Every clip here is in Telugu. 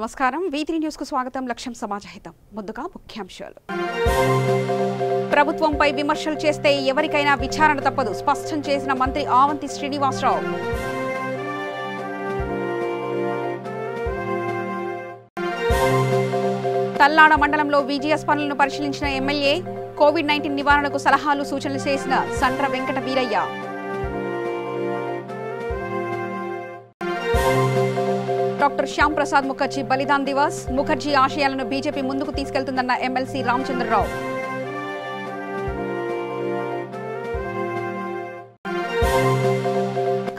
నమస్కారం V3 న్యూస్ కు స్వాగతం లక్ష్యం సమాజహితం ముందుగా ముఖ్యాంశాలు ప్రభుత్వంపై విమర్శలు చేస్తే ఎవరికైనా విచారణ తప్పదు స్పష్టం చేసిన మంత్రి ఆవంతి శ్రీనివాసరావు తల్లాడ మండలంలో విజిఎస్ పనులను పరిశీలించిన ఎమ్మెల్యే కోవిడ్-19 నివారణకు సలహాలు సూచనలు చేసిన సండ్ర వెంకట వీరయ్య డాక్టర్ శ్యామ్ ప్రసాద్ ముఖర్జీ బలిదాన్ దివస్ ముఖర్జీ ఆశయాలను బీజేపీ ముందుకు తీసుకెళ్తుందన్న ఎమ్మెల్సీ రామచంద్రరావు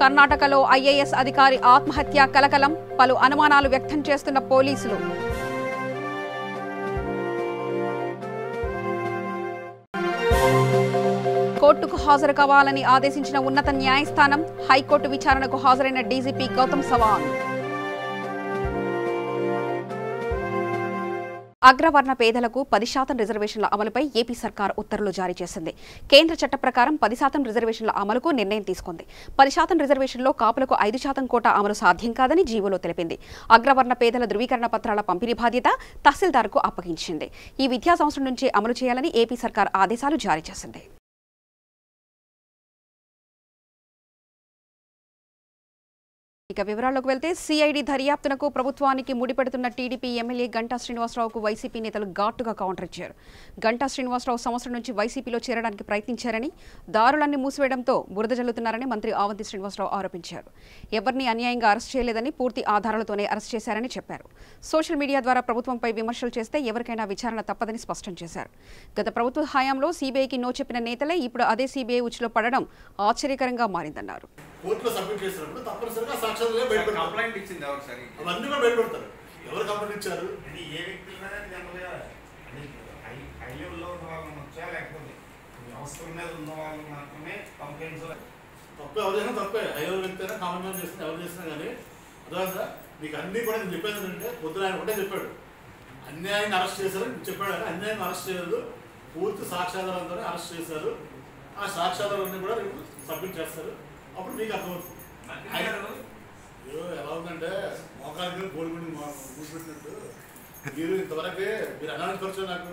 కర్ణాటకలో ఐఏఎస్ అధికారి ఆత్మహత్య కలకలం పలు అనుమానాలు వ్యక్తం చేస్తున్న పోలీసులు కోర్టుకు హాజరు కావాలని ఆదేశించిన ఉన్నత న్యాయస్థానం హైకోర్టు విచారణకు హాజరైన డీజీపీ గౌతమ్ సవాంగ్ అగ్రవర్ణ పేదలకు 10% రిజర్వేషన్ల అమలుపై ఏపీ సర్కార్ ఉత్తర్వులు జారీ చేసింది. కేంద్ర చట్ట ప్రకారం 10% రిజర్వేషన్ల అమలుకు నిర్ణయం తీసుకుంది. 10% రిజర్వేషన్లో కాపులకు 5% కోటా అమలు సాధ్యం కాదని జీవోలో తెలిపింది. అగ్రవర్ణ పేదల ధృవీకరణ పత్రాల పంపిణీ బాధ్యత తహసీల్దార్కు అప్పగించింది. ఈ విద్యా సంవత్సరం నుంచే అమలు చేయాలని ఏపీ సర్కార్ ఆదేశాలు జారీ చేసింది. ఇక వివరాల్లోకి వెళ్తే సిఐడి దర్యాప్తునకు ప్రభుత్వానికి ముడిపెడుతున్న టీడీపీ ఎమ్మెల్యే గంటా శ్రీనివాసరావుకు వైసీపీ నేతలు ఘాటుగా కౌంటర్ ఇచ్చారు. గంటా శ్రీనివాసరావు సంవత్సరం నుంచి వైసీపీలో చేరడానికి ప్రయత్నించారని దారులన్నీ మూసివేయడంతో బురద జల్లుతున్నారని మంత్రి ఆవంతి శ్రీనివాసరావు ఆరోపించారు. ఎవరిని అన్యాయంగా అరెస్ట్ చేయలేదని పూర్తి ఆధారాలతోనే అరెస్ట్ చేశారని చెప్పారు. సోషల్ మీడియా ద్వారా ప్రభుత్వంపై విమర్శలు చేస్తే ఎవరికైనా విచారణ తప్పదని స్పష్టం చేశారు. గత ప్రభుత్వ హయాంలో సీబీఐకి నో చెప్పిన నేతలే ఇప్పుడు అదే సీబీఐ ఉచ్చులో పడడం ఆశ్చర్యకరంగా మారిందన్నారు. కోర్టులో సబ్మిట్ చేసినప్పుడు తప్పనిసరిగా సాక్ష్యాలే బయటపెడతారు. కంప్లైంట్ ఇచ్చింది ఎవరు సరే అవన్నీ కూడా బయటపెడతారు. ఎవరు కంప్లైంట్ ఇచ్చారు ఇది ఏ వ్యక్తులైనా జనరల్గా హై లెవెల్లో ఉన్న వాళ్ళు వచ్చా లేకపోతే అవసరం మీద ఉన్న వాళ్ళు మాత్రమే కంప్లైంట్స్ తప్పే ఎవరైనా తప్పే హై లెవెల్ వ్యక్తి అయినా కామన్ మ్యాన్ చేసిన ఎవరు చేసినా కానీ అర్థమైందా మీకు అన్నీ కూడా నేను చెప్పేది ఏంటంటే పొద్దున ఆయన ఒకటే చెప్పాడు అన్యాయంగా అరెస్ట్ చేశారు చెప్పాడు కానీ అన్యాయంగా అరెస్ట్ చేయలేదు పూర్తి సాక్ష్యాధారాలతోనే అరెస్ట్ చేశారు. ఆ సాక్ష్యాధారాలన్నీ కూడా రేపు సబ్మిట్ చేస్తారు. అప్పుడు మీకు అర్థమవుతుంది ఎలా ఉందంటే మోకాలకి గోల్గుండి కూర్చుపెట్టినట్టు మీరు ఇంతవరకే మీరు అనాథపరచు నాకు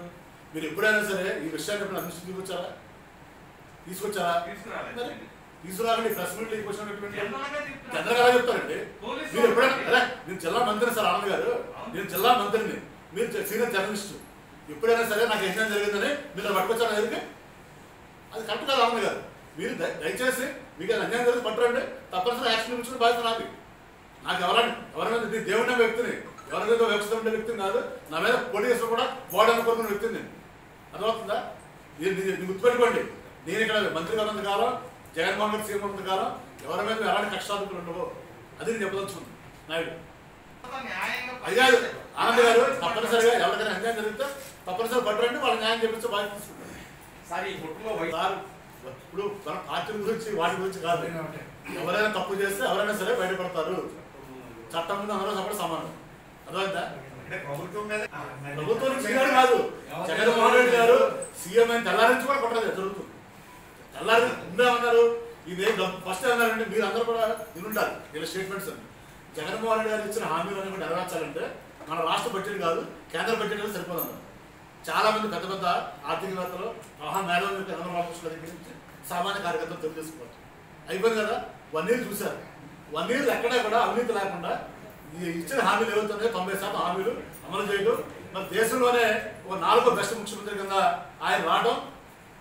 మీరు ఎప్పుడైనా సరే ఈ విషయాన్ని ఎప్పుడు అన్నింటి తీసుకొచ్చారా తీసుకురాకండి ప్రెస్ మీట్ వచ్చినటువంటి జనరల్గా చెప్తారండి. మీరు ఎప్పుడైనా అదే నేను జిల్లా మంత్రిని సార్ ఆనంద్ గారు నేను జిల్లా మంత్రిని మీరు సీనియర్ జర్నలిస్టు ఎప్పుడైనా సరే నాకు ఏం జరిగిందని మీరు పట్టుకొచ్చాను ఎదురుకి అది కరెక్ట్ కాదు ఆనంద్ గారు. మీరు దయచేసి మీకు అన్యాయం జరిగి పట్టరండి తప్పనిసరి యాక్షన్ తీసుకుని బాధ్యత నాకు ఎవరైనా దేవుడిన వ్యక్తిని ఎవరి మీద వ్యవస్థ ఉండే వ్యక్తిని కాదు నా మీద పోటీ చేసిన కూడా పోవడానికి కోరుకున్న వ్యక్తిని నేను అర్థమవుతుందా. మీరు గుర్తుపెట్టుకోండి నేను ఇక్కడ మంత్రి కాలంత కాలం జగన్మోహన్ రెడ్డి సీఎం ఉన్నంత కాలం ఎవరి మీద ఎలాంటి కష్టాలు ఉండవో అది నేను చెప్పదలుచుకుంది నాయుడు అది కాదు ఆనంద్ గారు తప్పనిసరిగా ఎవరికైనా అన్యాయం జరిగితే తప్పనిసరి పట్టరండి వాళ్ళ న్యాయం చేపించే బాధ్యత తీసుకుంటారు. ఇప్పుడు మన పార్టీ గురించి వాటి గురించి కాదు ఎవరైనా తప్పు చేస్తే ఎవరైనా సరే బయటపడతారు. చట్టం మీద అందరూ సపోర్ట్ సమానం అర్థమైందా. ప్రభుత్వం సీఎం కాదు జగన్మోహన్ రెడ్డి గారు సీఎం అయిన తెల్లారించి కూడా కొట్టలేదు జరుగుతుంది. తెల్లారి ఉందామన్నారు ఇదే ఫస్ట్ అన్నారండి మీరు అందరూ కూడా వినుంటారు వీళ్ళ స్టేట్మెంట్స్ అని. జగన్మోహన్ రెడ్డి గారు ఇచ్చిన హామీలన్నీ కూడా నెరవేర్చాలంటే మన రాష్ట్ర బడ్జెట్ కాదు కేంద్ర బడ్జెట్ అనేది సరిపోదన్నారు. చాలా మంది పెద్ద పెద్ద ఆర్థికవేత్తలు మేధావులు చంద్రబాబు దగ్గర నుంచి సామాన్య కార్యకర్తలు తెలియజేసుకోవచ్చు అయిపోయింది కదా. 1 year చూశారు 1 year ఎక్కడా కూడా అవినీతి లేకుండా ఇచ్చిన హామీలు ఏవవుతున్నాయో 90% హామీలు అమలు చేయడం మన దేశంలోనే ఒక 4వ బెస్ట్ ముఖ్యమంత్రి కింద ఆయన రావడం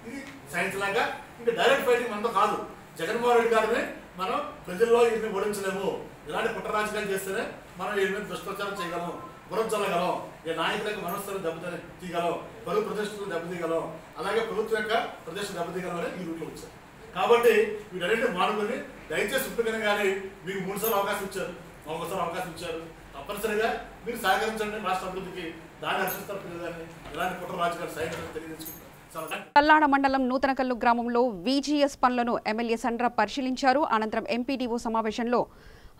ఇది సైన్స్ లాగా ఇంకా డైరెక్ట్ ఫైటింగ్ మనతో కాదు. జగన్మోహన్ రెడ్డి గారిని మనం ప్రజల్లో వీటిని ఓడించలేము. ఇలాంటి కుట్ర రాజకీయాలు చేస్తేనే మనం వీటి మీద దుష్ప్రచారం చేయగలం గురచల్లగలం ఈ నాయకులకు మనస్థానం దెబ్బతీయగలం పరువు ప్రతిష్టలు దెబ్బతీయగలం అలాగే ప్రభుత్వం యొక్క ప్రతిష్ట దెబ్బతీయగలం అనేది ఈ రూట్లో వచ్చారు. కాబట్టి వీటన్నింటినీ మానుకొని దయచేసి ఇప్పటికైనా కానీ మీకు 3 సార్లు అవకాశం ఇచ్చారు 1 అవకాశం ఇచ్చారు తప్పనిసరిగా మీరు సహకరించండి రాష్ట్ర అభివృద్ధికి దాన్ని హర్షిస్తారు ప్రజలని ఇలాంటి కుట్ర రాజకీయాలు సైనికులు తెలియజేసుకుంటారు. తల్లాడ మండలం నూతనకల్లు గ్రామంలో విజిఎస్ పనులను ఎమ్మెల్యే సండ్ర పరిశీలించారు. అనంతరం ఎంపీడీఓ సమావేశంలో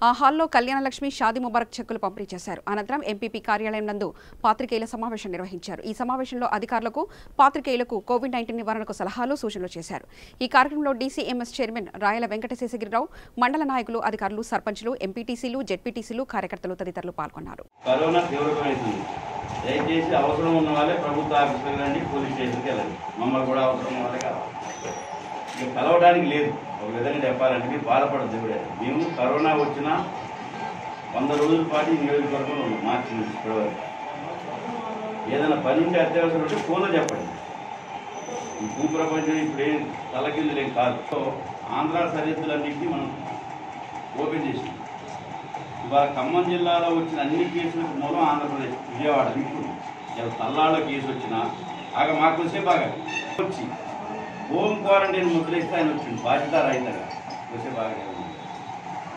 ఆ హాల్లో కళ్యాణలక్ష్మి షాదీ ముబారక్ చెక్కులు పంపిణీ చేశారు. అనంతరం ఎంపీపీ కార్యాలయం నందు పాత్రికేయుల సమావేశం నిర్వహించారు. ఈ సమావేశంలో అధికారులకు పాత్రికేయులకు కోవిడ్-19 నివారణకు సలహాలు సూచనలు చేశారు. ఈ కార్యక్రమంలో డీసీఎంఎస్ చైర్మన్ రాయల వెంకటశేషగిరిరావు, మండల నాయకులు, అధికారులు, సర్పంచులు, ఎంపీటీసీలు, జెడ్పీటీసీలు, కార్యకర్తలు తదితరులు పాల్గొన్నారు. కరోనా తీవ్రమైంది. దయచేసి అవసరం ఉన్న వాళ్ళే ప్రభుత్వ ఆఫీసులకు రండి, పోలీస్ స్టేషన్కి వెళ్ళండి. మమ్మల్ని కూడా అవసరం వాళ్ళే కావాలి. ఇక కలవడానికి లేదు. ఒక విధంగా చెప్పాలంటే మీరు బాధపడద్దు. కూడా మేము కరోనా వచ్చినా 100 రోజుల పాటు ఈ నియోజకవర్గంలో ఉన్నాం. మార్చి నుంచి ఇప్పటివరకు ఏదైనా పని ఉంటే అత్యవసరం ఉంటే ఫోన్లో చెప్పండి. ఈ భూప్రపంచం ఇప్పుడు ఏం తలకిందులేం కాదు. సో ఆంధ్ర సరిహద్దులన్నింటినీ మనం ఓపెన్ చేసాం. ఇవాళ ఖమ్మం జిల్లాలో వచ్చిన అన్ని కేసులకు మూలం ఆంధ్రప్రదేశ్, విజయవాడ. ఇప్పుడు తల్లాళ్ళ కేసు వచ్చినా మాకు వచ్చే బాగా వచ్చి హోమ్ క్వారంటైన్ ముద్రేస్తే ఆయన వచ్చింది బాధ్యతారహితంగా. వచ్చే బాగా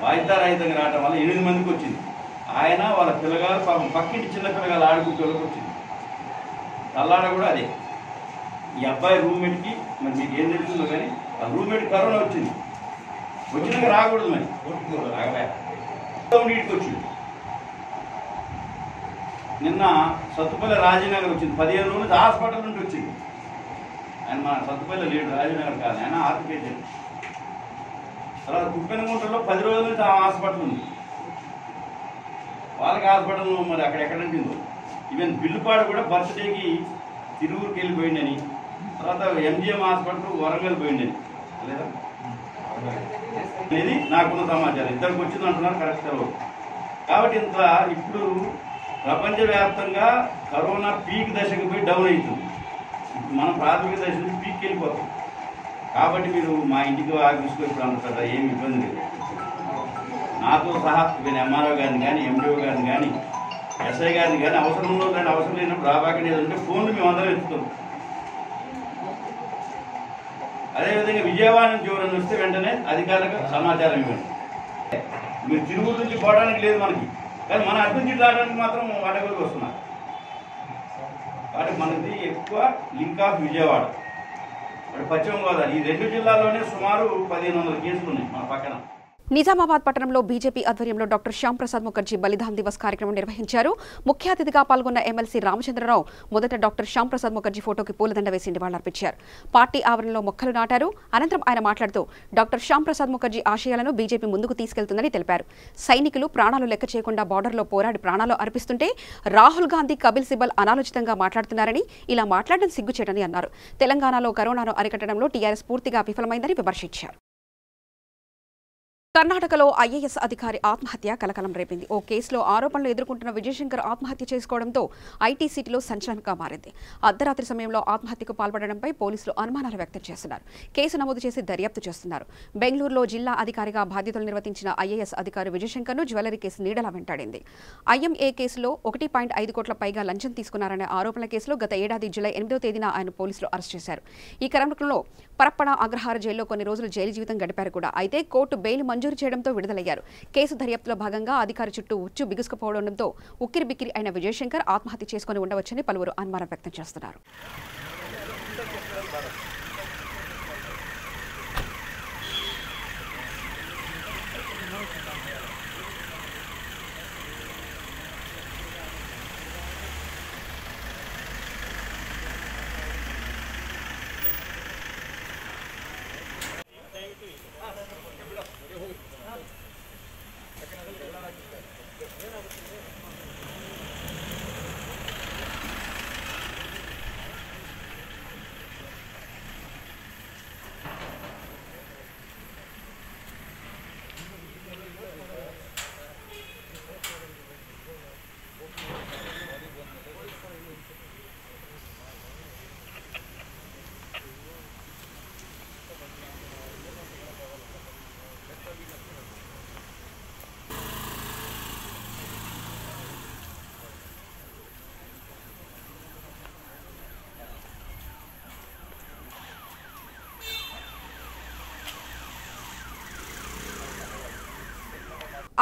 బాధ్యతారహితంగా రావడం వల్ల 8 మందికి వచ్చింది. ఆయన వాళ్ళ పిల్లగారు పాపం పక్కింటి చిన్న పిల్లగాలు ఆడుకుంటూళ్ళకి వచ్చింది. తల్లాడ కూడా అదే. ఈ అబ్బాయి రూమ్మేట్కి మరి మీకు ఏం తెలుస్తుందో కానీ ఆ రూమ్మేట్ కరోనా వచ్చింది. వచ్చినాక రాకూడదు మరి ఇంటికి వచ్చింది. నిన్న సత్తుపల్లి రాజీనగర్ వచ్చింది. 15 రోజులు నుంచి హాస్పిటల్ నుండి వచ్చింది. ఆయన మన సత్తుపల్లి లేడు, రాజీనగర్ కాదు, ఆయన ఆర్టికేటెడ్. తర్వాత కుప్పెనగుంటలో 10 రోజుల నుంచి ఆ హాస్పిటల్ ఉంది. వాళ్ళకి హాస్పిటల్ మరి అక్కడ ఎక్కడంటుందో. ఈవెన్ బిల్లుపాడు కూడా బర్త్డేకి తిరువురికి వెళ్ళిపోయిందని, తర్వాత ఎంజిఎం హాస్పిటల్ వరంగల్ పోయిందని లేదా అనేది నాకున్న సమాచారం. ఇద్దరికి వచ్చింది అంటున్నారు, కరెక్ట్ తెలవదు. కాబట్టి ఇంత ఇప్పుడు ప్రపంచవ్యాప్తంగా కరోనా పీక్ దశకు పోయి డౌన్ అవుతుంది. ఇప్పుడు మనం ప్రాథమిక దశ నుంచి పీక్కి వెళ్ళిపోతాం. కాబట్టి మీరు మా ఇంటికి ఆఫీస్కి ఇప్పుడు అంత ఏమి ఇబ్బంది లేదు. నాతో సహా నేను ఎంఆర్ఓ గారిని కానీ, ఎండిఓ గారిని కానీ, ఎస్ఐ గారిని కానీ అవసరం ఉన్నదో కానీ అవసరం లేనప్పుడు రాబాకనే ఉంటే ఫోన్లు మేము అందరం ఎత్తుతాం. అదేవిధంగా విజయవాడ నుంచి ఎవరైనా వస్తే వెంటనే అధికారులకు సమాచారం ఇవ్వండి. మీరు తిరుగు నుంచి పోవడానికి లేదు మనకి, కానీ మన అర్థం నుంచి రావడానికి మాత్రం వాటగురికి వస్తున్నారు. కాబట్టి మనది ఎక్కువ లింక్ ఆఫ్ విజయవాడ, అటు పశ్చిమ గోదావరి. ఈ 2 జిల్లాల్లోనే సుమారు 1500 కేసులు ఉన్నాయి మన పక్కన. నిజామాబాద్ పట్టణంలో బీజేపీ ఆధ్వర్యంలో డాక్టర్ శ్యామ్ ప్రసాద్ ముఖర్జీ బలిదాన్ దివస్ కార్యక్రమం నిర్వహించారు. ముఖ్య అతిథిగా పాల్గొన్న ఎమ్మెల్సీ రామచంద్రరావు మొదట డాక్టర్ శ్యామ్ ప్రసాద్ ముఖర్జీ ఫోటోకి పూలదండ వేసి నివాళులర్పించారు. పార్టీ ఆవరణలో మొక్కలు నాటారు. అనంతరం ఆయన మాట్లాడుతూ డాక్టర్ శ్యామ్ ప్రసాద్ ముఖర్జీ ఆశయాలను బీజేపీ ముందుకు తీసుకెళ్తుందని తెలిపారు. సైనికులు ప్రాణాలు లెక్క చేయకుండా బార్డర్లో పోరాడి ప్రాణాలు అర్పిస్తుంటే రాహుల్ గాంధీ, కపిల్ సిబల్ అనాలోచితంగా మాట్లాడుతున్నారని, ఇలా మాట్లాడడం సిగ్గుచేటని అన్నారు. తెలంగాణలో కరోనాను అరికట్టడంలో టీఆర్ఎస్ పూర్తిగా విఫలమైందని విమర్శించారు. కర్ణాటకలో ఐఏఎస్ అధికారి ఆత్మహత్య కలకలం రేపింది. ఓ కేసులో ఆరోపణలు ఎదుర్కొంటున్న విజయశంకర్ ఆత్మహత్య చేసుకోవడంతో ఐటీ సిటీలో సంచలనంగా మారింది. అర్ధరాత్రి సమయంలో ఆత్మహత్యకు పాల్పడడంపై పోలీసులు అనుమానాలు వ్యక్తం చేస్తున్నారు. కేసు నమోదు చేసి దర్యాప్తు చేస్తున్నారు. బెంగళూరులో జిల్లా అధికారిగా బాధ్యతలు నిర్వర్తించిన ఐఏఎస్ అధికారి విజయశంకర్ను జ్యువెలరీ కేసు నీడలా వెంటాడింది. ఐఎంఏ కేసులో 1.5 కోట్ల పైగా లంచం తీసుకున్నారనే ఆరోపణల కేసులో గత ఏడాది జూలై 8వ తేదీన ఆయన పోలీసులు అరెస్ట్ చేశారు. ఈ క్రమంలో పరప్పణ అగ్రహార జైల్లో కొన్ని రోజులు జైలు జీవితం గడిపారు కూడా. అయితే కోర్టు బెయిల్ మంజూరు చేయడంతో విడుదలయ్యారు. కేసు దర్యాప్తులో భాగంగా అధికారి చుట్టూ ఉచ్చు బిగుసుకుపోవడంతో ఉక్కిరిబిక్కిరి అయిన విజయశంకర్ ఆత్మహత్య చేసుకుని ఉండవచ్చని పలువురు అనుమానం వ్యక్తం చేస్తున్నారు.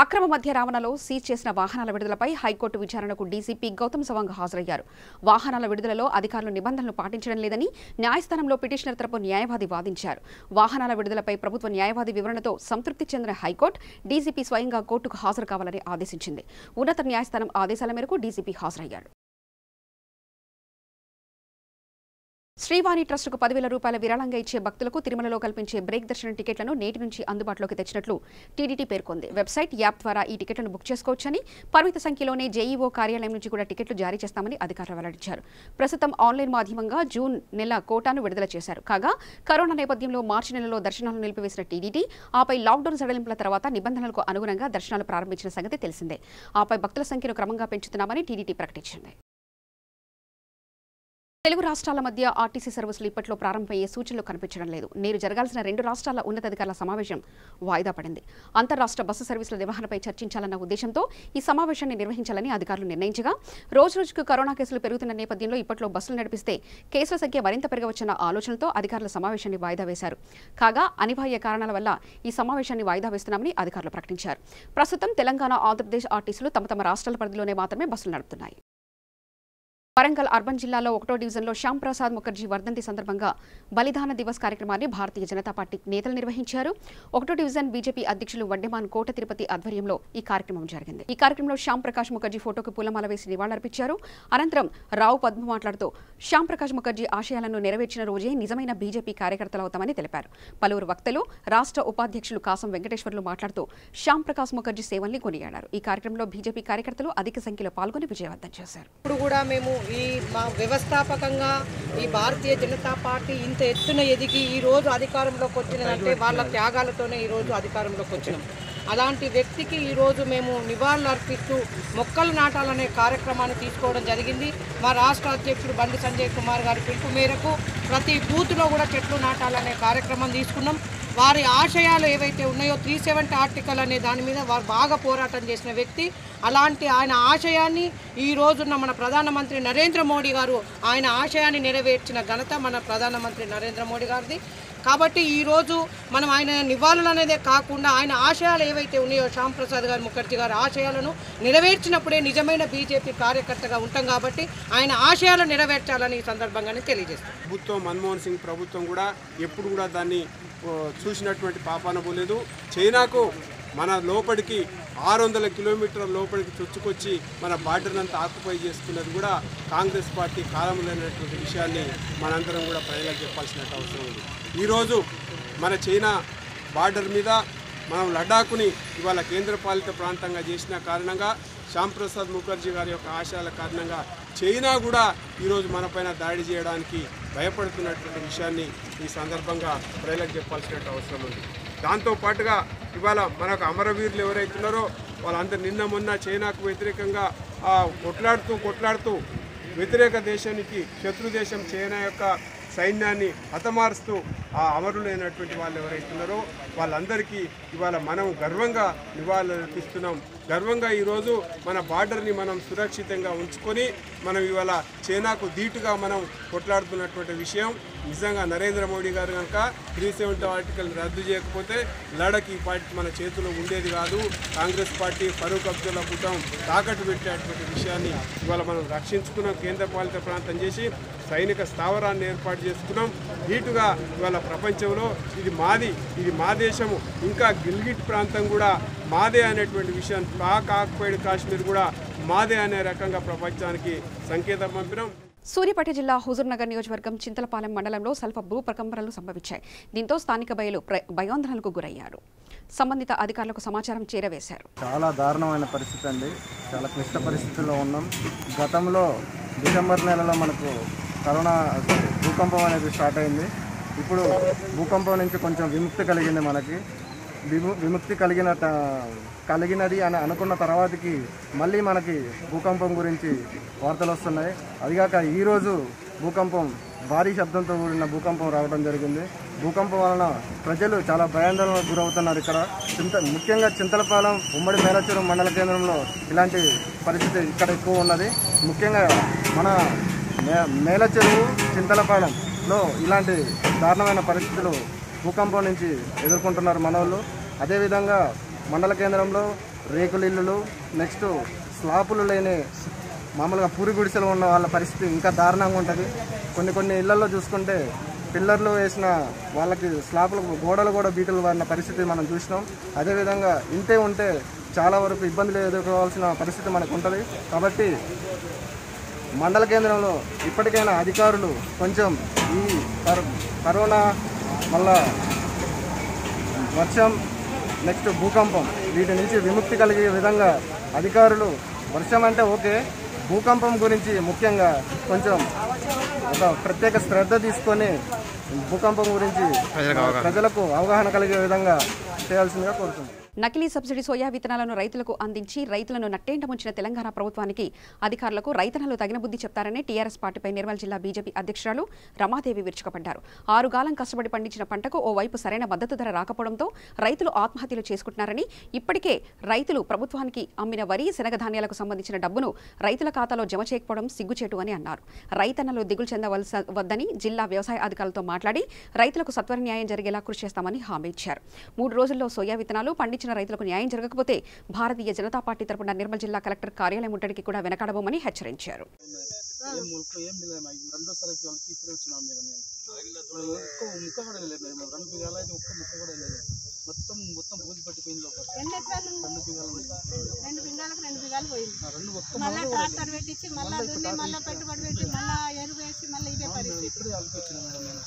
అక్రమ మద్య రవాణాలో సీజ్ చేసిన వాహనాల విడుదలపై హైకోర్టు విచారణకు డీసీపీ గౌతమ్ సవాంగ్ హాజరయ్యారు. వాహనాల విడుదలలో అధికారులు నిబంధనలు పాటించడం లేదని న్యాయస్థానంలో పిటిషనర్ తరపు న్యాయవాది వాదించారు. వాహనాల విడుదలపై ప్రభుత్వ న్యాయవాది వివరణతో సంతృప్తి చెందిన హైకోర్టు డీసీపీ స్వయంగా కోర్టుకు హాజరు కావాలని ఆదేశించింది. ఉన్నత న్యాయస్థానం ఆదేశాల మేరకు డీసీపీ హాజరయ్యారు. శ్రీవాణి ట్రస్టుకు 10,000 రూపాయల విరాళంగా ఇచ్చే భక్తులకు తిరుమలలో కల్పించే బ్రేక్ దర్శనం టికెట్లను నేటి నుంచి అందుబాటులోకి తెచ్చినట్లు టీటీడీ పేర్కొంది. వెబ్సైట్, యాప్ ద్వారా ఈ టికెట్లను బుక్ చేసుకోవచ్చని, పరిమిత సంఖ్యలోనే జేఈఓ కార్యాలయం నుంచి కూడా టికెట్లు జారీ చేస్తామని అధికారులు వెల్లడించారు. ప్రస్తుతం ఆన్లైన్ మాధ్యమంగా జూన్ నెల కోటాను విడుదల చేశారు. కాగా కరోనా నేపథ్యంలో మార్చి నెలలో దర్శనాలను నిలిపివేసిన టీటీడీ ఆపై లాక్డౌన్ సడలింపుల తర్వాత నిబంధనలకు అనుగుణంగా దర్శనాలు ప్రారంభించిన సంగతి తెలిసిందే. ఆపై భక్తుల సంఖ్యను క్రమంగా పెంచుతున్నామని టీటీడీ ప్రకటించింది. తెలుగు రాష్ట్రాల మధ్య ఆర్టీసీ సర్వీసులు ఇప్పట్లో ప్రారంభమయ్యే సూచనలు కనిపించడం లేదు. నేడు జరగాల్సిన 2 రాష్ట్రాల ఉన్నతాధికారుల సమావేశం వాయిదా పడింది. అంతర్రాష్ట్ర బస్సు సర్వీసుల నిర్వహణపై చర్చించాలన్న ఉద్దేశంతో ఈ సమావేశాన్ని నిర్వహించాలని అధికారులు నిర్ణయించగా, రోజురోజుకు కరోనా కేసులు పెరుగుతున్న నేపథ్యంలో ఇప్పట్లో బస్సులు నడిపిస్తే కేసుల సంఖ్య మరింత పెరగవచ్చన్న ఆలోచనతో అధికారుల సమావేశాన్ని వాయిదా వేశారు. కాగా అనివార్య కారణాల వల్ల ఈ సమావేశాన్ని వాయిదా వేస్తున్నామని అధికారులు ప్రకటించారు. ప్రస్తుతం తెలంగాణ, ఆంధ్రప్రదేశ్ ఆర్టీసీలు తమ రాష్ట్రాల పరిధిలోనే మాత్రమే బస్సులు నడుపుతున్నాయి. వరంగల్ అర్బన్ జిల్లాలో 1వ డివిజన్లో శ్యామ్ ప్రసాద్ ముఖర్జీ వర్ధంతి సందర్భంగా బలిదాన దివస్ కార్యక్రమాన్ని భారతీయ జనతా పార్టీ నేతలు నిర్వహించారు. 1వ డివిజన్ బీజేపీ అధ్యక్షులు వడ్డెమాన్ కోట తిరుపతి ఆధ్వర్యంలో ఈ కార్యక్రమం జరిగింది. ఈ కార్యక్రమంలో శ్యామ్ ప్రకాష్ ముఖర్జీ ఫోటోకు పూలమాల వేసి నివాళులర్పించారు. అనంతరం రావు పద్మ మాట్లాడుతూ శ్యామ్ ప్రకాష్ ముఖర్జీ ఆశయాలను నెరవేర్చిన రోజే నిజమైన బీజేపీ కార్యకర్తలవుతామని తెలిపారు. పలువురు వక్తలు, రాష్ట్ర ఉపాధ్యక్షులు కాసం వెంకటేశ్వర్లు మాట్లాడుతూ శ్యామ్ ప్రకాష్ ముఖర్జీ సేవల్ని కొనియాడారు. ఈ కార్యక్రమంలో బీజేపీ కార్యకర్తలు అధిక సంఖ్యలో పాల్గొని విజయవంతం చేశారు. ఈ మా వ్యవస్థాపకంగా ఈ భారతీయ జనతా పార్టీ ఇంత ఎత్తున ఎదిగి ఈరోజు అధికారంలోకి వచ్చినదంటే వాళ్ళ త్యాగాలతోనే ఈరోజు అధికారంలోకి వచ్చినాం. అలాంటి వ్యక్తికి ఈరోజు మేము నివాళులు అర్పిస్తూ మొక్కలు నాటాలనే కార్యక్రమాన్ని తీసుకోవడం జరిగింది. మా రాష్ట్ర అధ్యక్షుడు బండి సంజయ్ కుమార్ గారి పిలుపు మేరకు ప్రతి బూత్లో కూడా చెట్లు నాటాలనే కార్యక్రమం తీసుకున్నాం. వారి ఆశయాలు ఏవైతే ఉన్నాయో 370 ఆర్టికల్ అనే దాని మీద వారు బాగా పోరాటం చేసిన వ్యక్తి. అలాంటి ఆయన ఆశయాన్ని ఈ రోజున్న మన ప్రధానమంత్రి నరేంద్ర మోడీ గారు ఆయన ఆశయాన్ని నెరవేర్చిన ఘనత మన ప్రధానమంత్రి నరేంద్ర మోడీ గారిది. కాబట్టి ఈరోజు మనం ఆయన నివాళులు అనేదే కాకుండా ఆయన ఆశయాలు ఏవైతే ఉన్నాయో శ్యామ్ ప్రసాద్ గారు ముఖర్జీ గారి ఆశయాలను నెరవేర్చినప్పుడే నిజమైన బీజేపీ కార్యకర్తగా ఉంటాం. కాబట్టి ఆయన ఆశయాలు నెరవేర్చాలని ఈ సందర్భంగానే తెలియజేస్తాం. ప్రభుత్వం మన్మోహన్ సింగ్ ప్రభుత్వం కూడా ఎప్పుడు కూడా దాన్ని చూసినటువంటి పాపాన పోలేదు. చైనాకు మన లోపలికి 600 కిలోమీటర్ల లోపలికి చొచ్చుకొచ్చి మన బార్డర్ని అంతా ఆక్యుపై చేసుకున్నది కూడా కాంగ్రెస్ పార్టీ కాలంలో అనేటువంటి విషయాన్ని మనందరం కూడా ప్రజలకు చెప్పాల్సిన అవసరం ఉంది. ఈరోజు మన చైనా బార్డర్ మీద మనం లడాఖ్ని ఇవాళ కేంద్రపాలిత ప్రాంతంగా చేసిన కారణంగా శ్యామ్ ప్రసాద్ ముఖర్జీ గారి యొక్క ఆశయాల కారణంగా చైనా కూడా ఈరోజు మనపైన దాడి చేయడానికి భయపడుతున్నటువంటి విషయాన్ని ఈ సందర్భంగా ప్రజలకు చెప్పాల్సిన అవసరం ఉంది. దాంతోపాటుగా ఇవాళ మనకు అమరవీరులు ఎవరైతున్నారో వాళ్ళందరూ నిన్న మొన్న చైనాకు వ్యతిరేకంగా కొట్లాడుతూ వ్యతిరేక దేశానికి శత్రు దేశం చైనా యొక్క సైన్యాన్ని హతమారుస్తూ ఆ అమరులైనటువంటి వాళ్ళు ఎవరైతున్నారో వాళ్ళందరికీ ఇవాళ మనం గర్వంగా నివాళులర్పిస్తున్నాం. గర్వంగా ఈరోజు మన బార్డర్ని మనం సురక్షితంగా ఉంచుకొని మనం ఇవాళ చైనాకు ధీటుగా మనం కొట్లాడుతున్నటువంటి విషయం. నిజంగా నరేంద్ర మోడీ గారు కనుక 370 ఆర్టికల్ రద్దు చేయకపోతే లడాఖ్ ఈ పార్టీ మన చేతిలో ఉండేది కాదు. కాంగ్రెస్ పార్టీ ఫరూక్ అబ్దుల్లా పుటం తాకట్టు పెట్టేటువంటి విషయాన్ని ఇవాళ మనం రక్షించుకున్నాం. కేంద్రపాలిత ప్రాంతం చేసి సైనిక స్థావరాన్ని ఏర్పాటు చేసుకున్నాం. ధీటుగా ఇవాళ ప్రపంచంలో ఇది మా దేశము, ఇంకా గిల్గిట్ ప్రాంతం కూడా మాదే అనేటువంటి విషయం, పాక్ ఆక్యుపైడ్ కాశ్మీర్ కూడా మాదే అనే రకంగా ప్రపంచానికి సంకేతం పంపినాం. సూర్యాపేట జిల్లా హుజూర్నగర్ నియోజకవర్గం చింతలపాలెం మండలంలో స్వల్ప భూ ప్రకంపనలు సంభవించాయి. దీంతో స్థానిక బయలు భయాందోళనలకు గురయ్యారు. సంబంధిత అధికారులకు సమాచారం చేరవేశారు. చాలా దారుణమైన పరిస్థితి అండి. చాలా క్లిష్ట పరిస్థితుల్లో ఉన్నాం. గతంలో డిసెంబర్ నెలలో మనకు కరోనా భూకంపం అనేది స్టార్ట్ అయింది. ఇప్పుడు భూకంపం నుంచి కొంచెం విముక్తి కలిగింది. మనకి విముక్తి కలిగినది అని అనుకున్న తర్వాతకి మళ్ళీ మనకి భూకంపం గురించి వార్తలు వస్తున్నాయి. అదిగాక ఈరోజు భూకంపం భారీ శబ్దంతో కూడిన భూకంపం రావడం జరిగింది. భూకంపం వలన ప్రజలు చాలా భయాందోళనకు గురవుతున్నారు. ఇక్కడ ముఖ్యంగా చింతలపాలెం ఉమ్మడి మేలచెరువు మండల కేంద్రంలో ఇలాంటి పరిస్థితి ఇక్కడ ఎక్కువ ఉన్నది. ముఖ్యంగా మన మేలచెరువు చింతలపాలెంలో ఇలాంటి దారుణమైన పరిస్థితులు భూకంపం నుంచి ఎదుర్కొంటున్నారు మనోళ్ళు. అదేవిధంగా మండల కేంద్రంలో రేకుల ఇల్లులు, నెక్స్ట్ స్లాపులు లేని మామూలుగా పూరి గుడిసెలు ఉన్న వాళ్ళ పరిస్థితి ఇంకా దారుణంగా ఉంటుంది. కొన్ని ఇళ్లలో చూసుకుంటే పిల్లర్లు వేసిన వాళ్ళకి స్లాపులకు గోడలు కూడా బీటలు వాడిన పరిస్థితి మనం చూసినాం. అదేవిధంగా ఇంతే ఉంటే చాలా వరకు ఇబ్బందులు ఎదుర్కోవాల్సిన పరిస్థితి మనకు ఉంటుంది. కాబట్టి మండల కేంద్రంలో ఇప్పటికైనా అధికారులు కొంచెం ఈ కరోనా, మళ్ళా వర్షం, నెక్స్ట్ భూకంపం వీటి నుంచి విముక్తి కలిగే విధంగా అధికారులు, వర్షం అంటే ఓకే, భూకంపం గురించి ముఖ్యంగా కొంచెం ఒక ప్రత్యేక శ్రద్ధ తీసుకొని భూకంపం గురించి ప్రజలకు అవగాహన కలిగే విధంగా చేయాల్సిందిగా కోరుతున్నాను. నకిలీ సబ్సిడీ సోయా విత్తనాలను రైతులకు అందించి రైతులను నట్టేంట ముంచిన తెలంగాణ ప్రభుత్వానికి అధికారులకు రైతన్నలు తగిన బుద్ధి చెప్తారని టీఆర్ఎస్ పార్టీపై నిర్మల్ జిల్లా బీజేపీ అధ్యక్షురాలు రమాదేవి విరుచుకుపడ్డారు. 6 కాలం కష్టపడి పండించిన పంటకు ఓవైపు సరైన మద్దతు ధర రాకపోవడంతో రైతులు ఆత్మహత్యలు చేసుకుంటున్నారని, ఇప్పటికే రైతులు ప్రభుత్వానికి అమ్మిన వరి, శనగ ధాన్యాలకు సంబంధించిన డబ్బును రైతుల ఖాతాలో జమ చేయకపోవడం సిగ్గుచేటు అని అన్నారు. రైతన్నలు దిగులు చెందవద్దని జిల్లా వ్యవసాయ అధికారులతో మాట్లాడి రైతులకు సత్వర న్యాయం జరిగేలా కృషి చేస్తామని హామీ ఇచ్చారు. 3 రోజుల్లో సోయా విత్తనాలు పండించిన రైతులకు న్యాయం జరగకపోతే భారతీయ జనతా పార్టీ తరపున నిర్మల్ జిల్లా కలెక్టర్ కార్యాలయం ముట్టడికి కూడా వెనకాడబోమని హెచ్చరించారు. మొత్తం పూజ పట్టిపోయింది. 2 బింగాలకు 2 బింగాలు పోయింది. మళ్ళీ ట్రాక్టర్ పెట్టించి మళ్ళీ దున్ని మళ్ళీ పెట్టుబడి పెట్టి మళ్ళీ ఎరువు వేసి మళ్ళీ ఇదే పరిస్థితి. ఇప్పుడే అల్కొచ్చిన మేడం నేను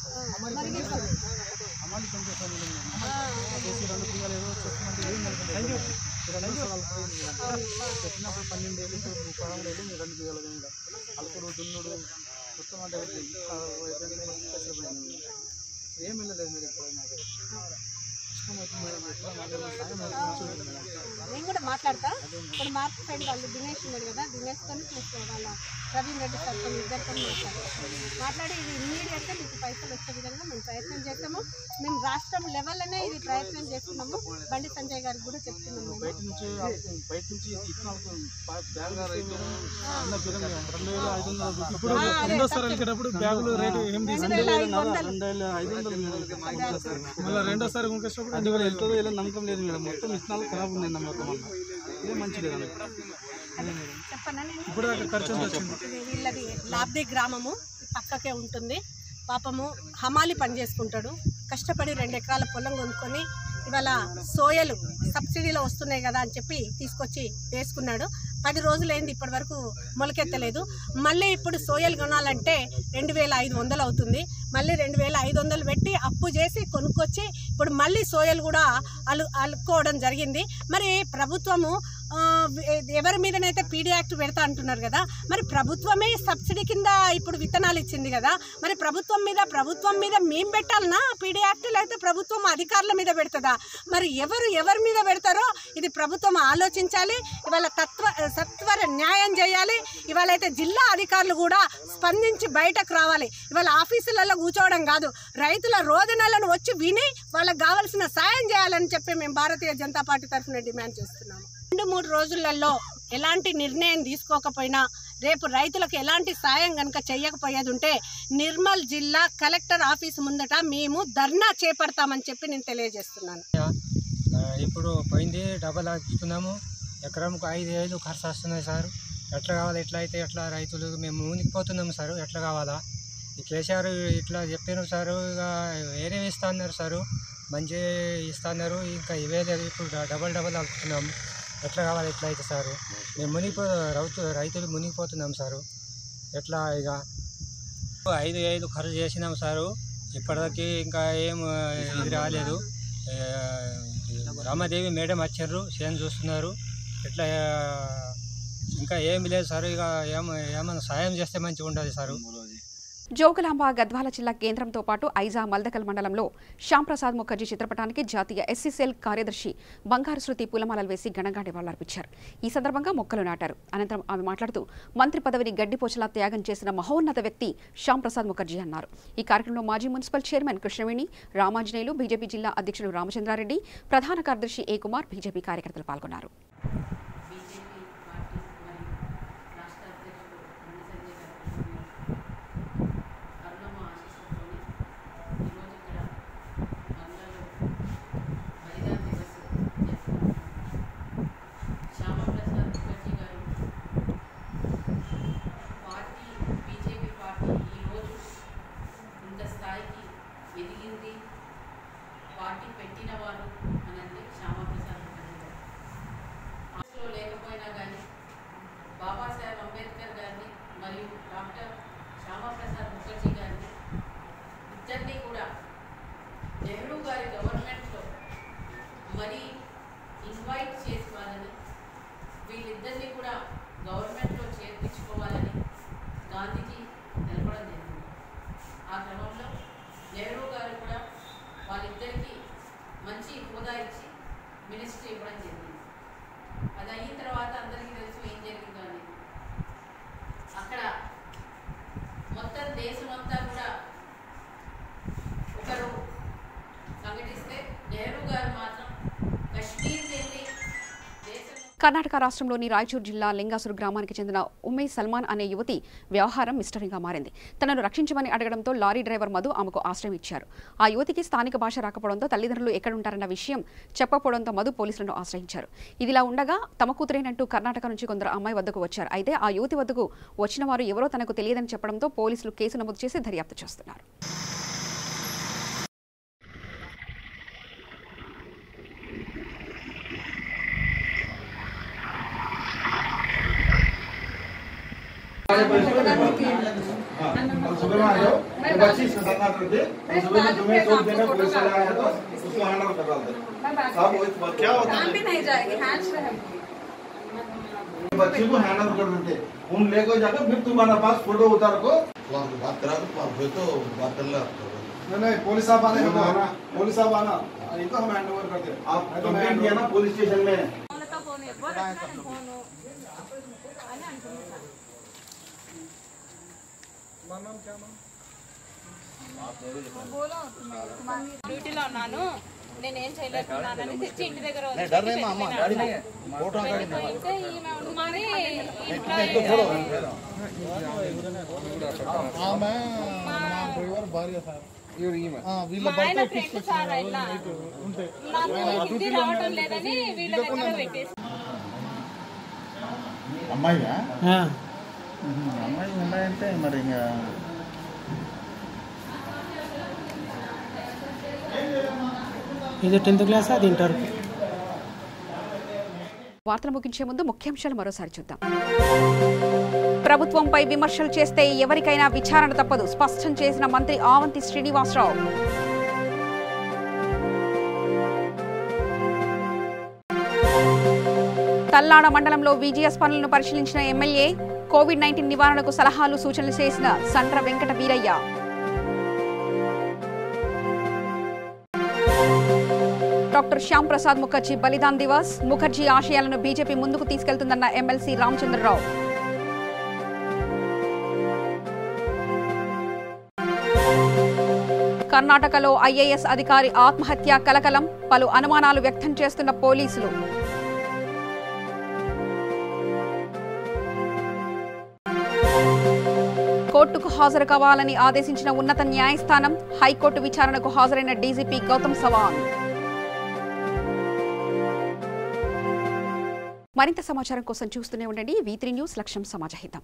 అమ్మాలి పనిచేస్తాను మేడం. 2 బింగాలు ఏదో చెప్పమంటే ఏం చెప్పినప్పుడు 12 ఏళ్ళు 13 ఏళ్ళు 2 బింగాలు మీద అల్కుడు దున్నుడు మొత్తం అంటే ఏం వెళ్ళలేదు మీరు ఇప్పుడు నాకు నేను కూడా మాట్లాడతా. ఇప్పుడు మార్కెట్ సైడ్ వాళ్ళు దినేష్ ఉన్నాడు కదా, దినేష్తో చూసుకోవాలి. వాళ్ళ ప్రవీణ్ రెడ్డి సార్తో ఇద్దరితో మాట్లాడి ఇది ఇమ్మీడియట్గా మీకు పైసలు వచ్చే విధంగా మేము ప్రయత్నం చేస్తాము. మేము రాష్ట్రం లెవెల్లోనే ఇది ప్రయత్నం చేస్తున్నాము. బండి సంజయ్ గారికి కూడా చెప్తున్నాము. బయట నుంచి రెండోసారి వెళ్తుందో ఇలా నమ్మకం లేదు మేడం. మొత్తం విత్తనాలు ఖరాబ్ ఉన్నాయి నమ్మకం వల్ల. ఇదే మంచి లేదు చెప్పన్నా. ఇప్పుడు ఖర్చు వీళ్ళది లాబ్ది గ్రామము పక్కకే ఉంటుంది. పాపము హమాలి పని చేసుకుంటాడు. కష్టపడి 2 ఎకరాల పొలం కొనుక్కొని ఇవాళ సోయలు సబ్సిడీలో వస్తున్నాయి కదా అని చెప్పి తీసుకొచ్చి వేసుకున్నాడు. 10 రోజులైంది, ఇప్పటి వరకు మొలకెత్తలేదు. మళ్ళీ ఇప్పుడు సోయలు కొనాలంటే 2500 అవుతుంది. మళ్ళీ 2500 పెట్టి అప్పు చేసి కొనుక్కొచ్చి ఇప్పుడు మళ్ళీ సోయలు కూడా అలుక్కోవడం జరిగింది. మరి ప్రభుత్వము ఎవరి మీదనైతే పీడీ యాక్ట్ పెడతా అంటున్నారు కదా, మరి ప్రభుత్వమే సబ్సిడీ కింద ఇప్పుడు విత్తనాలు ఇచ్చింది కదా, మరి ప్రభుత్వం మీద మేము పెట్టాలన్నా పీడీ యాక్ట్, లేకపోతే ప్రభుత్వం అధికారుల మీద పెడుతుందా? మరి ఎవరి మీద పెడతారో ఇది ప్రభుత్వం ఆలోచించాలి. ఇవాళ సత్వర న్యాయం చేయాలి. ఇవాళ అయితే జిల్లా అధికారులు కూడా స్పందించి బయటకు రావాలి. ఇవాళ ఆఫీసులలో కూర్చోవడం కాదు, రైతుల రోదనలను వచ్చి విని వాళ్ళకి కావాల్సిన సాయం చేయాలని చెప్పి మేము భారతీయ జనతా పార్టీ తరఫున డిమాండ్ చేస్తున్నాము. 2-3 రోజులలో ఎలాంటి నిర్ణయం తీసుకోకపోయినా, రేపు రైతులకు ఎలాంటి సాయం కనుక చేయకపోయేది ఉంటే నిర్మల్ జిల్లా కలెక్టర్ ఆఫీస్ ముందట మేము ధర్నా చేపడతామని చెప్పి నేను తెలియజేస్తున్నాను. ఇప్పుడు పోయింది డబ్బులు ఆపిస్తున్నాము. ఎకరంకు 5,000 ఖర్చు వస్తున్నాయి సార్. ఎట్లా కావాలి? ఎట్లా అయితే ఎట్లా రైతులు మేము మునిగిపోతున్నాము సార్. ఎట్లా కావాలా? ఈ కేసీఆర్ ఇట్లా చెప్పారు సార్. ఇక వేరే ఇస్తా అన్నారు సార్, మంచి ఇస్తా అన్నారు. ఇంకా ఇవే లేదు. ఇప్పుడు డబల్ ఆపుతున్నాము. ఎట్లా కావాలి? ఎట్లా అయితే సారు మేము రైతులు మునిగిపోతున్నాం సారు. ఎట్లా ఇక 5,000 ఖర్చు చేసినాం సారు. ఇప్పటికీ ఇంకా ఏం ఇది రాలేదు. రామాదేవి మేడం వచ్చారు, చేను చూస్తున్నారు. ఎట్లా ఇంకా ఏమి లేదు సార్. ఇక ఏమైనా సాయం చేస్తే మంచిగా ఉంటుంది సారు. జోగులాంబ గద్వాల జిల్లా కేంద్రంతో పాటు ఐజా మల్దకల్ మండలంలో శ్యాంప్రసాద్ ముఖర్జీ చిత్రపటానికి జాతీయ ఎస్సీసెల్ కార్యదర్శి బంగారు శృతి పూలమాలలు వేసి ఘనంగా నివాళులర్పించారు. ఈ సందర్భంగా మొక్కలు నాటారు. అనంతరం ఆమె మాట్లాడుతూ మంత్రి పదవిని గడ్డిపోచలా త్యాగం చేసిన మహోన్నత వ్యక్తి శ్యాంప్రసాద్ ముఖర్జీ అన్నారు. ఈ కార్యక్రమంలో మాజీ municipal chairman Krishnaveni, Ramanjaneyulu, BJP జిల్లా అధ్యక్షుడు రామచంద్రారెడ్డి, ప్రధాన కార్యదర్శి ఏ కుమార్, బీజేపీ కార్యకర్తలు పాల్గొన్నారు. డాక్టర్ శ్యామాప్రసాద్ ముఖర్జీ గారిని ఇద్దరినీ కూడా నెహ్రూ గారి గవర్నమెంట్లో మరీ ఇన్వైట్ చేసుకోవాలని వీళ్ళిద్దరినీ కూడా గవర్నమెంట్లో చేర్పించుకోవాలని గాంధీజీ తెలపడం జరిగింది. ఆ క్రమంలో నెహ్రూ గారు కూడా వాళ్ళిద్దరికీ మంచి హోదా ఇచ్చి మినిస్ట్రీ ఇవ్వడం జరిగింది. అది అయిన తర్వాత అందరికీ తెలుసు ఏం జరిగిందో అని. అక్కడ మొత్తం దేశమంతా కూడా ఒకరు సంఘటిస్తే నెహ్రూ గారు మాత్రం కశ్మీర్ వెళ్ళి కర్ణాటక రాష్ట్రంలోని రాయచూరు జిల్లా లింగాసురు గ్రామానికి చెందిన ఉమేష్ సల్మాన్ అనే యువతి వ్యవహారం మిస్టరీగా మారింది. తనను రక్షించమని అడగడంతో లారీ డ్రైవర్ మధు ఆమెకు ఆశ్రయం ఇచ్చారు. ఆ యువతికి స్థానిక భాష రాకపోవడంతో తల్లిదండ్రులు ఎక్కడుంటారన్న విషయం చెప్పకపోవడంతో మధు పోలీసులను ఆశ్రయించారు. ఇదిలా ఉండగా తమ కూతురేనంటూ కర్ణాటక నుంచి కొందరు అమ్మాయి వద్దకు వచ్చారు. అయితే ఆ యువతి వద్దకు వచ్చిన వారు ఎవరో తనకు తెలియదని చెప్పడంతో పోలీసులు కేసు నమోదు చేసి దర్యాప్తు చేస్తున్నారు. सुबह में आ जाओ जब बच्ची इसके साथ ना करते सुबह में तुम्हें तो देना पुलिस वाले आए तो उसको हैंडल कर डालते साहब वो क्या होता है भी नहीं जाएगी हैंड्स रहेंगे बच्ची को हैंडल कर देते उन लेकर जाकर फिर तुम्हारे पास फोटो उतार को बात करा तो बात कर ले नहीं पुलिस साहब आने ना पुलिस साहब आना इनको हम हैंड ओवर करते आप कंप्लेंट किया ना पुलिस स्टेशन में డ్యూటీలో ఉన్నాను నేనేం చేయలేకున్నానని తెచ్చి ఇంటి దగ్గర రావటం లేదని వీళ్ళ దగ్గర పెట్టేసి అమ్మాయిగా అమ్మాయి ఉన్నాయంటే మరి ఇంకా ఇది 10th క్లాస్ అది ఇంటర్. వార్తలు ముగించే ముందు ముఖ్యాంశాలు మరోసారి చూద్దాం. ప్రభుత్వంపై విమర్శలు చేస్తే ఎవరికైనా విచారణ తప్పదు స్పష్టం చేసిన మంత్రి ఆవంతి శ్రీనివాసరావు. తల్లాడ మండలంలో విజిఎస్ పనులను పరిశీలించిన ఎమ్మెల్యే కోవిడ్-19 నివారణకు సలహాలు సూచనలు చేసిన సండ్ర వెంకట వీరయ్య. డాక్టర్ శ్యామ్ ప్రసాద్ ముఖర్జీ బలిదాన్ దివస్ ముఖర్జీ ఆశయాలను బీజేపీ ముందుకు తీసుకెళ్తుందన్న ఎమ్మెల్సీ రామచంద్రరావు. కర్ణాటకలో ఐఏఎస్ అధికారి ఆత్మహత్య కలకలం పలు అనుమానాలు వ్యక్తం చేస్తున్న పోలీసులు. కోర్టుకు హాజరు కావాలని ఆదేశించిన ఉన్నత న్యాయస్థానం హైకోర్టు విచారణకు హాజరైన డీజీపీ గౌతమ్ సవాంగ్. మరింత సమాచారం కోసం చూస్తూనే ఉండండి V3 న్యూస్ లక్ష్యం సమాజహితం.